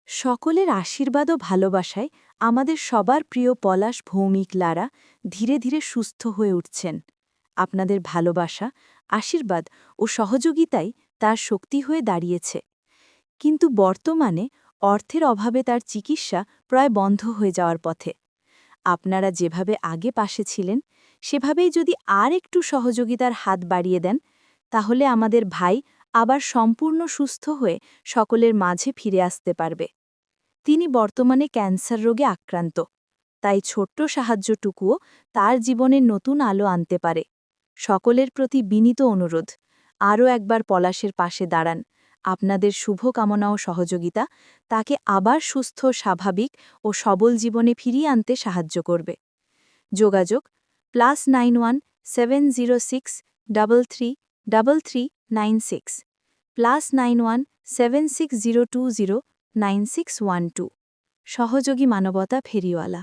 সকলের আশীর্বাদ ও ভালোবাসায় আমাদের সবার প্রিয় পলাশ ভৌমিক লারা ধীরে ধীরে সুস্থ হয়ে উঠছেন। আপনাদের ভালোবাসা, আশীর্বাদ ও সহযোগিতাই তার শক্তি হয়ে দাঁড়িয়েছে। কিন্তু বর্তমানে অর্থের অভাবে তার চিকিৎসা প্রায় বন্ধ হয়ে যাওয়ার পথে। আপনারা যেভাবে আগে পাশে ছিলেন, সেভাবেই যদি আর একটু সহযোগিতার হাত বাড়িয়ে দেন, তাহলে আমাদের ভাই আবার সম্পূর্ণ সুস্থ হয়ে সকলের মাঝে ফিরে আসতে পারবে। তিনি বর্তমানে ক্যান্সার রোগে আক্রান্ত, তাই ছোট্ট সাহায্যটুকুও তার জীবনের নতুন আলো আনতে পারে। সকলের প্রতি বিনীত অনুরোধ, আরও একবার পলাশের পাশে দাঁড়ান। আপনাদের শুভকামনা ও সহযোগিতা তাকে আবার সুস্থ, স্বাভাবিক ও সবল জীবনে ফিরিয়ে আনতে সাহায্য করবে। যোগাযোগ +91 706 33 3396, +91 76020 9612। সহযোগী মানবতা ফেরিওয়ালা।